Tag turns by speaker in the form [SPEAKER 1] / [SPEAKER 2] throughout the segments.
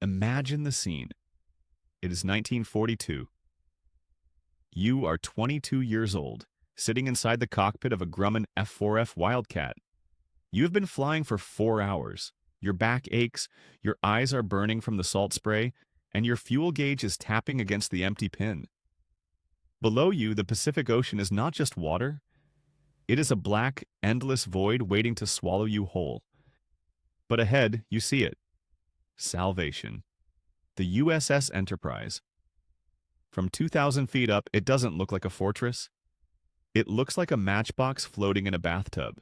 [SPEAKER 1] Imagine the scene. It is 1942. You are 22 years old, sitting inside the cockpit of a Grumman F-4F Wildcat. You have been flying for 4 hours. Your back aches, your eyes are burning from the salt spray, and your fuel gauge is tapping against the empty pin. Below you, the Pacific Ocean is not just water. It is a black, endless void waiting to swallow you whole. But ahead, you see it. Salvation. The USS Enterprise. From 2,000 feet up, it doesn't look like a fortress. It looks like a matchbox floating in a bathtub.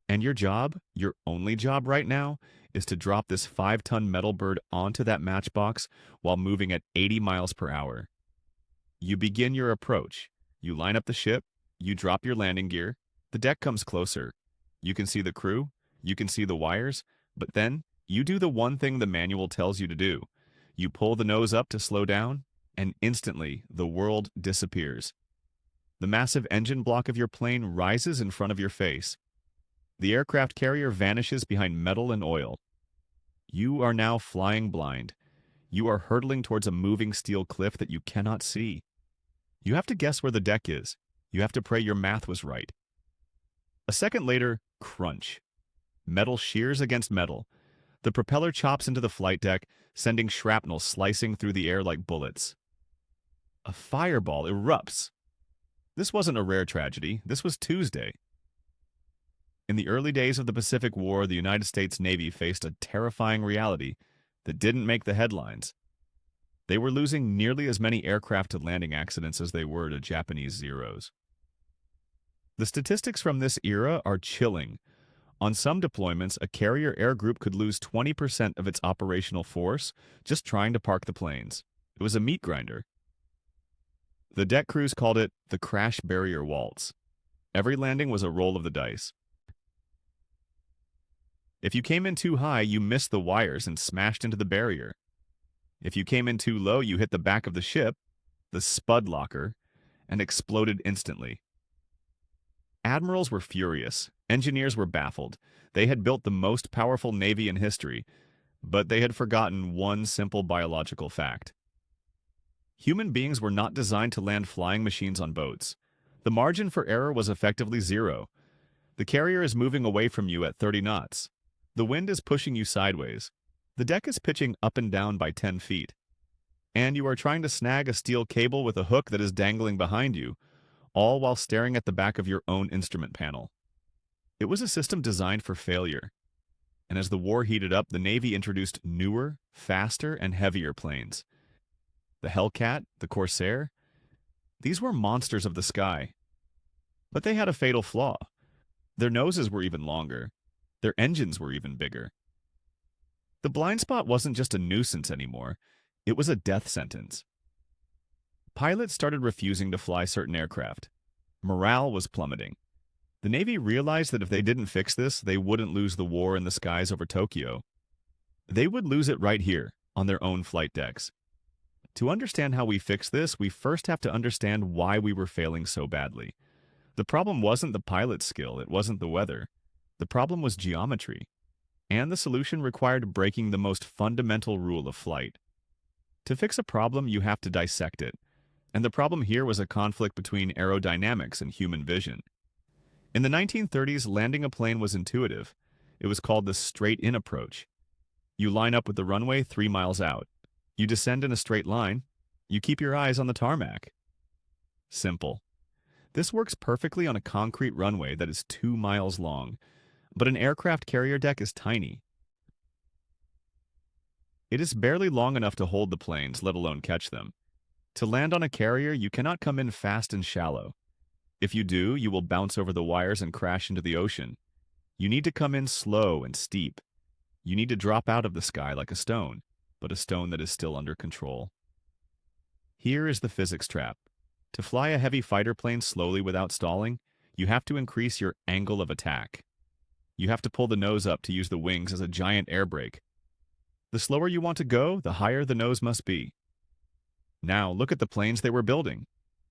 [SPEAKER 1] And your job, your only job right now, is to drop this 5-ton metal bird onto that matchbox while moving at 80 miles per hour. You begin your approach. You line up the ship. You drop your landing gear. The deck comes closer. You can see the crew. You can see the wires. But then, you do the one thing the manual tells you to do. You pull the nose up to slow down, and instantly, the world disappears. The massive engine block of your plane rises in front of your face. The aircraft carrier vanishes behind metal and oil. You are now flying blind. You are hurtling towards a moving steel cliff that you cannot see. You have to guess where the deck is. You have to pray your math was right. A second later, crunch. Metal shears against metal. The propeller chops into the flight deck, sending shrapnel slicing through the air like bullets. A fireball erupts. This wasn't a rare tragedy. This was Tuesday. In the early days of the Pacific War, the United States Navy faced a terrifying reality that didn't make the headlines. They were losing nearly as many aircraft to landing accidents as they were to Japanese Zeros. The statistics from this era are chilling. On some deployments, a carrier air group could lose 20% of its operational force just trying to park the planes. It was a meat grinder. The deck crews called it the crash barrier waltz. Every landing was a roll of the dice. If you came in too high, you missed the wires and smashed into the barrier. If you came in too low, you hit the back of the ship, the spud locker, and exploded instantly. Admirals were furious. Engineers were baffled. They had built the most powerful navy in history, but they had forgotten one simple biological fact. Human beings were not designed to land flying machines on boats. The margin for error was effectively zero. The carrier is moving away from you at 30 knots. The wind is pushing you sideways. The deck is pitching up and down by 10 feet. And you are trying to snag a steel cable with a hook that is dangling behind you, all while staring at the back of your own instrument panel. It was a system designed for failure. And as the war heated up, the Navy introduced newer, faster, and heavier planes. The Hellcat, the Corsair, these were monsters of the sky. But they had a fatal flaw. Their noses were even longer. Their engines were even bigger. The blind spot wasn't just a nuisance anymore. It was a death sentence. Pilots started refusing to fly certain aircraft. Morale was plummeting. The Navy realized that if they didn't fix this, they wouldn't lose the war in the skies over Tokyo. They would lose it right here, on their own flight decks. To understand how we fix this, we first have to understand why we were failing so badly. The problem wasn't the pilot's skill, it wasn't the weather. The problem was geometry. And the solution required breaking the most fundamental rule of flight. To fix a problem, you have to dissect it. And the problem here was a conflict between aerodynamics and human vision. In the 1930s, landing a plane was intuitive. It was called the straight-in approach. You line up with the runway 3 miles out. You descend in a straight line. You keep your eyes on the tarmac. Simple. This works perfectly on a concrete runway that is 2 miles long, but an aircraft carrier deck is tiny. It is barely long enough to hold the planes, let alone catch them. To land on a carrier, you cannot come in fast and shallow. If you do, you will bounce over the wires and crash into the ocean. You need to come in slow and steep. You need to drop out of the sky like a stone, but a stone that is still under control. Here is the physics trap. To fly a heavy fighter plane slowly without stalling, you have to increase your angle of attack. You have to pull the nose up to use the wings as a giant air brake. The slower you want to go, the higher the nose must be. Now look at the planes they were building.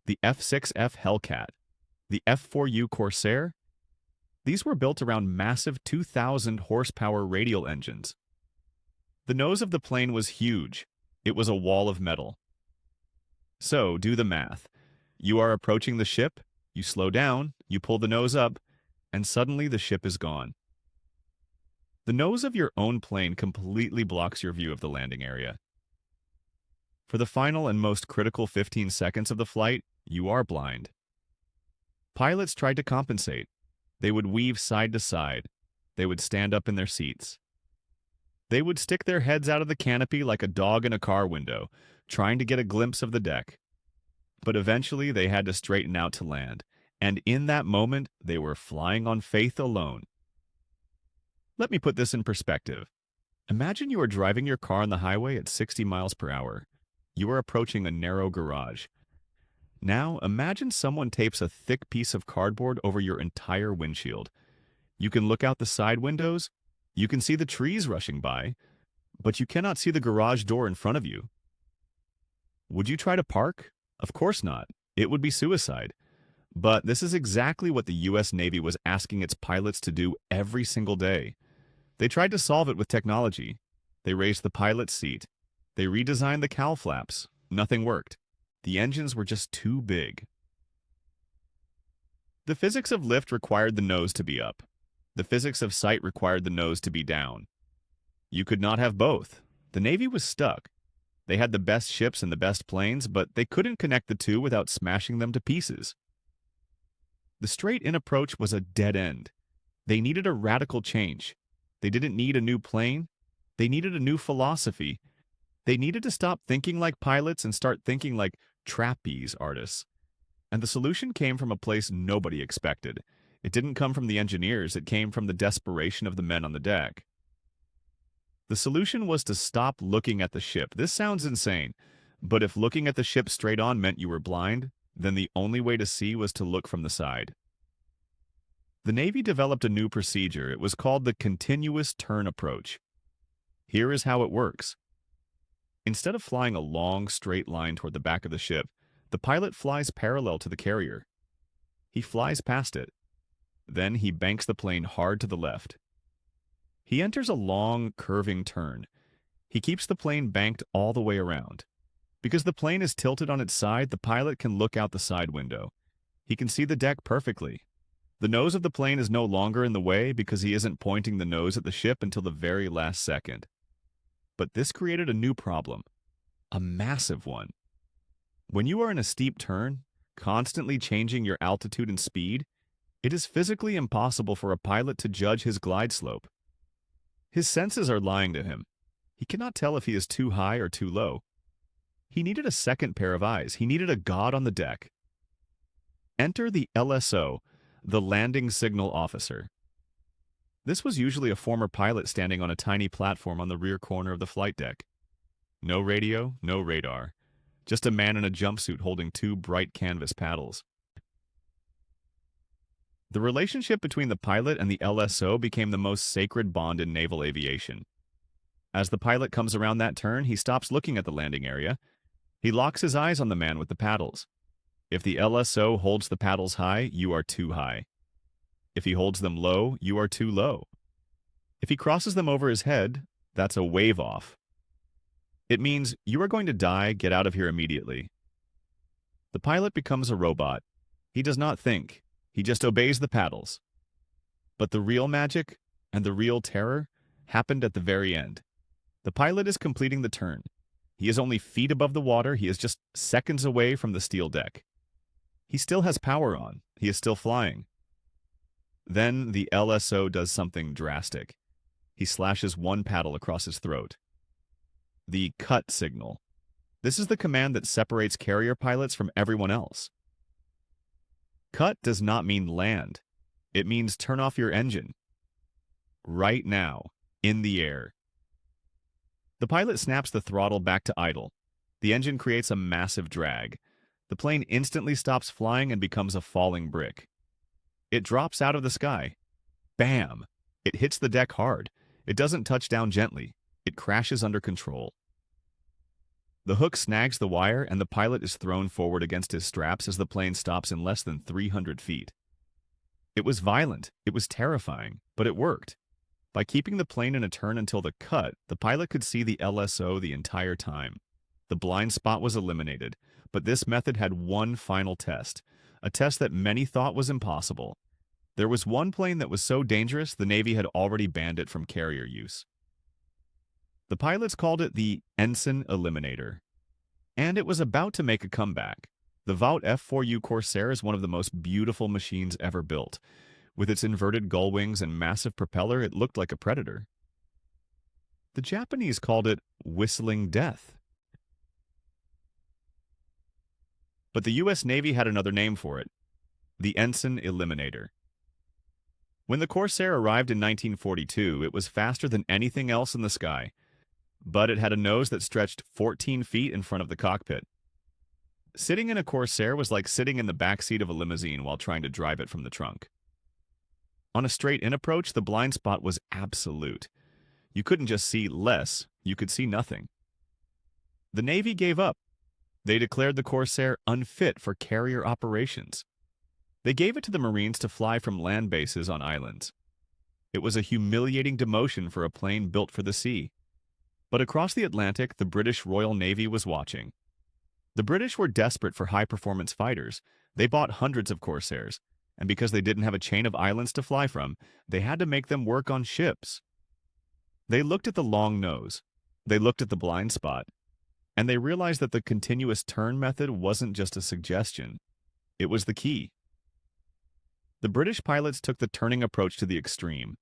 [SPEAKER 1] The F-6F Hellcat, the F-4U Corsair. These were built around massive 2,000 horsepower radial engines. The nose of the plane was huge. It was a wall of metal. So, do the math. You are approaching the ship, you slow down, you pull the nose up, and suddenly the ship is gone. The nose of your own plane completely blocks your view of the landing area. For the final and most critical 15 seconds of the flight, you are blind. Pilots tried to compensate. They would weave side to side. They would stand up in their seats. They would stick their heads out of the canopy like a dog in a car window, trying to get a glimpse of the deck. But eventually they had to straighten out to land, and in that moment they were flying on faith alone. Let me put this in perspective. Imagine you are driving your car on the highway at 60 miles per hour. You are approaching a narrow garage. Now, imagine someone tapes a thick piece of cardboard over your entire windshield. You can look out the side windows, you can see the trees rushing by, but you cannot see the garage door in front of you. Would you try to park? Of course not. It would be suicide. But this is exactly what the U.S. Navy was asking its pilots to do every single day. They tried to solve it with technology. They raised the pilot's seat. They redesigned the cowl flaps. Nothing worked. The engines were just too big. The physics of lift required the nose to be up. The physics of sight required the nose to be down. You could not have both. The Navy was stuck. They had the best ships and the best planes, but they couldn't connect the two without smashing them to pieces. The straight-in approach was a dead end. They needed a radical change. They didn't need a new plane. They needed a new philosophy. They needed to stop thinking like pilots and start thinking like trapeze artists. And the solution came from a place nobody expected. It didn't come from the engineers, it came from the desperation of the men on the deck. The solution was to stop looking at the ship. This sounds insane, but if looking at the ship straight on meant you were blind, then the only way to see was to look from the side. The Navy developed a new procedure. It was called the continuous turn approach. Here is how it works. Instead of flying a long, straight line toward the back of the ship, the pilot flies parallel to the carrier. He flies past it. Then he banks the plane hard to the left. He enters a long, curving turn. He keeps the plane banked all the way around. Because the plane is tilted on its side, the pilot can look out the side window. He can see the deck perfectly. The nose of the plane is no longer in the way because he isn't pointing the nose at the ship until the very last second. But this created a new problem, a massive one. When you are in a steep turn, constantly changing your altitude and speed, it is physically impossible for a pilot to judge his glide slope. His senses are lying to him. He cannot tell if he is too high or too low. He needed a second pair of eyes. He needed a god on the deck. Enter the LSO, the landing signal officer. This was usually a former pilot standing on a tiny platform on the rear corner of the flight deck. No radio, no radar. Just a man in a jumpsuit holding two bright canvas paddles. The relationship between the pilot and the LSO became the most sacred bond in naval aviation. As the pilot comes around that turn, he stops looking at the landing area. He locks his eyes on the man with the paddles. If the LSO holds the paddles high, you are too high. If he holds them low, you are too low. If he crosses them over his head, that's a wave off. It means you are going to die, get out of here immediately. The pilot becomes a robot. He does not think. He just obeys the paddles. But the real magic and the real terror happened at the very end. The pilot is completing the turn. He is only feet above the water. He is just seconds away from the steel deck. He still has power on. He is still flying. Then the LSO does something drastic. He slashes one paddle across his throat. The cut signal. This is the command that separates carrier pilots from everyone else. Cut does not mean land. It means turn off your engine. Right now, in the air. The pilot snaps the throttle back to idle. The engine creates a massive drag. The plane instantly stops flying and becomes a falling brick. It drops out of the sky. Bam! It hits the deck hard. It doesn't touch down gently. It crashes under control. The hook snags the wire and the pilot is thrown forward against his straps as the plane stops in less than 300 feet. It was violent. It was terrifying, but it worked. By keeping the plane in a turn until the cut, the pilot could see the LSO the entire time. The blind spot was eliminated, but this method had one final test, a test that many thought was impossible. There was one plane that was so dangerous the Navy had already banned it from carrier use. The pilots called it the Ensign Eliminator, and it was about to make a comeback. The Vought F4U Corsair is one of the most beautiful machines ever built. With its inverted gull wings and massive propeller, it looked like a predator. The Japanese called it Whistling Death. But the U.S. Navy had another name for it, the Ensign Eliminator. When the Corsair arrived in 1942, it was faster than anything else in the sky, but it had a nose that stretched 14 feet in front of the cockpit. Sitting in a Corsair was like sitting in the back seat of a limousine while trying to drive it from the trunk. On a straight-in approach, the blind spot was absolute. You couldn't just see less, you could see nothing. The Navy gave up. They declared the Corsair unfit for carrier operations. They gave it to the Marines to fly from land bases on islands. It was a humiliating demotion for a plane built for the sea. But across the Atlantic, the British Royal Navy was watching. The British were desperate for high-performance fighters. They bought hundreds of Corsairs, and because they didn't have a chain of islands to fly from, they had to make them work on ships. They looked at the long nose, they looked at the blind spot, and they realized that the continuous turn method wasn't just a suggestion. It was the key. The British pilots took the turning approach to the extreme.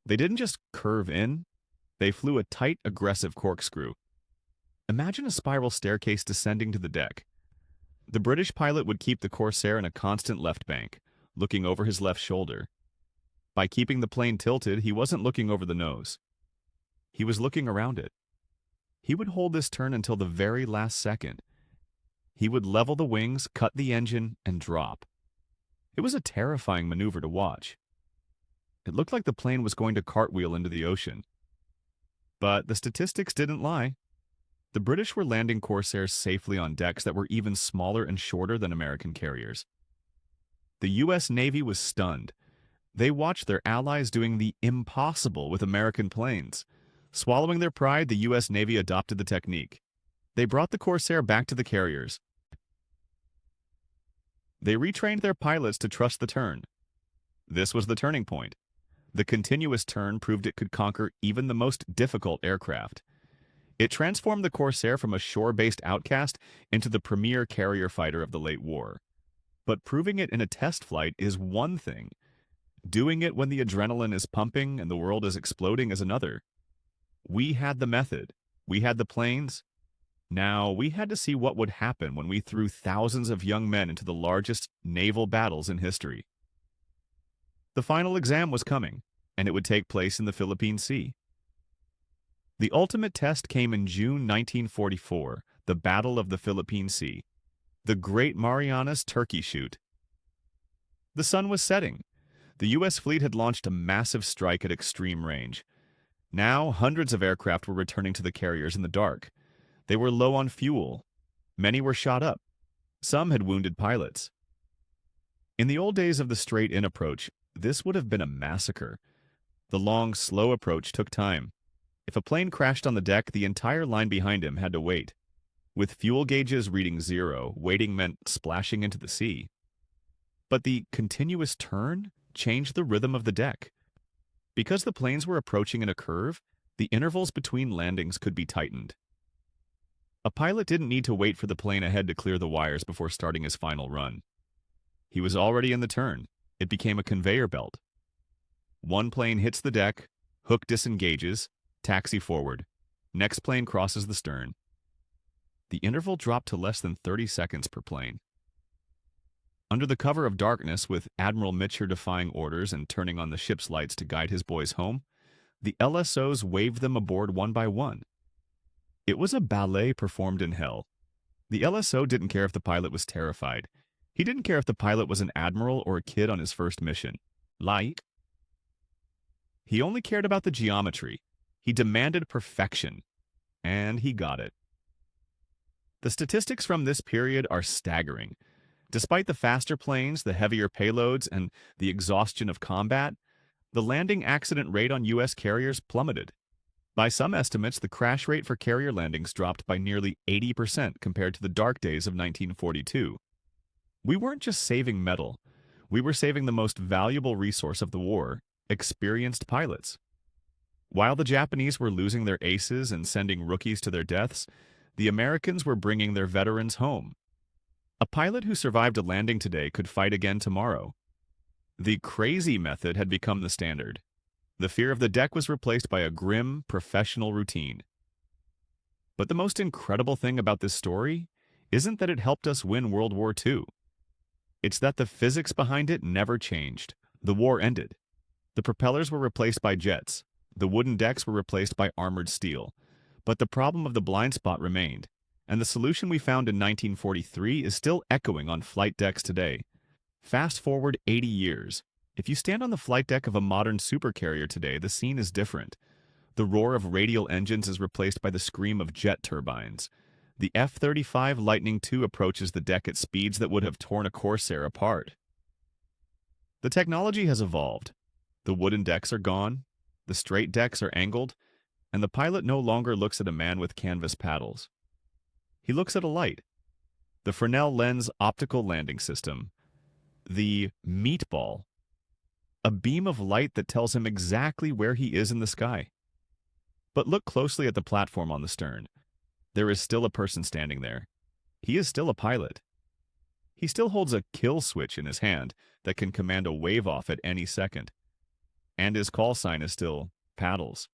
[SPEAKER 1] They didn't just curve in, they flew a tight, aggressive corkscrew. Imagine a spiral staircase descending to the deck. The British pilot would keep the Corsair in a constant left bank, looking over his left shoulder. By keeping the plane tilted, he wasn't looking over the nose. He was looking around it. He would hold this turn until the very last second. He would level the wings, cut the engine, and drop. It was a terrifying maneuver to watch. It looked like the plane was going to cartwheel into the ocean. But the statistics didn't lie. The British were landing Corsairs safely on decks that were even smaller and shorter than American carriers. The U.S. Navy was stunned. They watched their allies doing the impossible with American planes. Swallowing their pride, the U.S. Navy adopted the technique. They brought the Corsair back to the carriers. They retrained their pilots to trust the turn. This was the turning point. The continuous turn proved it could conquer even the most difficult aircraft. It transformed the Corsair from a shore-based outcast into the premier carrier fighter of the late war. But proving it in a test flight is one thing. Doing it when the adrenaline is pumping and the world is exploding is another. We had the method. We had the planes. Now, we had to see what would happen when we threw thousands of young men into the largest naval battles in history. The final exam was coming, and it would take place in the Philippine Sea. The ultimate test came in June 1944, the Battle of the Philippine Sea, the Great Marianas Turkey Shoot. The sun was setting. The U.S. fleet had launched a massive strike at extreme range. Now, hundreds of aircraft were returning to the carriers in the dark. They were low on fuel. Many were shot up. Some had wounded pilots. In the old days of the straight-in approach, this would have been a massacre. The long, slow approach took time. If a plane crashed on the deck, the entire line behind him had to wait. With fuel gauges reading 0, waiting meant splashing into the sea. But the continuous turn changed the rhythm of the deck. Because the planes were approaching in a curve, the intervals between landings could be tightened. A pilot didn't need to wait for the plane ahead to clear the wires before starting his final run. He was already in the turn. It became a conveyor belt. One plane hits the deck, hook disengages, taxi forward. Next plane crosses the stern. The interval dropped to less than 30 seconds per plane. Under the cover of darkness, with Admiral Mitcher defying orders and turning on the ship's lights to guide his boys home, the LSOs waved them aboard one by one. It was a ballet performed in hell. The LSO didn't care if the pilot was terrified. He didn't care if the pilot was an admiral or a kid on his first mission. He only cared about the geometry. He demanded perfection. And he got it. The statistics from this period are staggering. Despite the faster planes, the heavier payloads, and the exhaustion of combat, the landing accident rate on U.S. carriers plummeted. By some estimates, the crash rate for carrier landings dropped by nearly 80% compared to the dark days of 1942. We weren't just saving metal, we were saving the most valuable resource of the war, experienced pilots. While the Japanese were losing their aces and sending rookies to their deaths, the Americans were bringing their veterans home. A pilot who survived a landing today could fight again tomorrow. The crazy method had become the standard. The fear of the deck was replaced by a grim, professional routine. But the most incredible thing about this story isn't that it helped us win World War II. It's that the physics behind it never changed. The war ended. The propellers were replaced by jets. The wooden decks were replaced by armored steel. But the problem of the blind spot remained, and the solution we found in 1943 is still echoing on flight decks today. Fast forward 80 years. If you stand on the flight deck of a modern supercarrier today, the scene is different. The roar of radial engines is replaced by the scream of jet turbines. The F-35 Lightning II approaches the deck at speeds that would have torn a Corsair apart. The technology has evolved. The wooden decks are gone, the straight decks are angled, and the pilot no longer looks at a man with canvas paddles. He looks at a light. The Fresnel lens optical landing system. The meatball. A beam of light that tells him exactly where he is in the sky. But look closely at the platform on the stern. There is still a person standing there. He is still a pilot. He still holds a kill switch in his hand that can command a wave-off at any second. And his call sign is still paddles.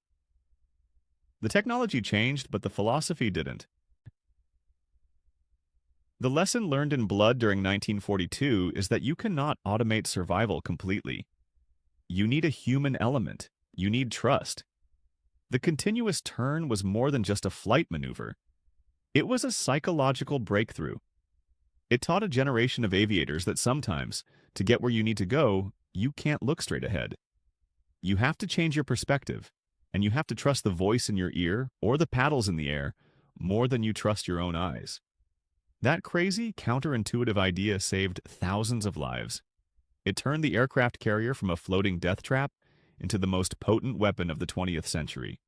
[SPEAKER 1] The technology changed, but the philosophy didn't. The lesson learned in blood during 1942 is that you cannot automate survival completely. You need a human element. You need trust. The continuous turn was more than just a flight maneuver. It was a psychological breakthrough. It taught a generation of aviators that sometimes, to get where you need to go, you can't look straight ahead. You have to change your perspective, and you have to trust the voice in your ear or the paddles in the air more than you trust your own eyes. That crazy, counterintuitive idea saved thousands of lives. It turned the aircraft carrier from a floating death trap into the most potent weapon of the 20th century.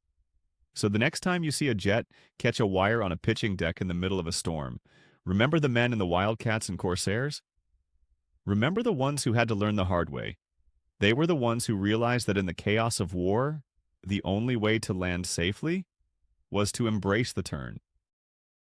[SPEAKER 1] So the next time you see a jet catch a wire on a pitching deck in the middle of a storm, remember the men in the Wildcats and Corsairs? Remember the ones who had to learn the hard way. They were the ones who realized that in the chaos of war, the only way to land safely was to embrace the turn.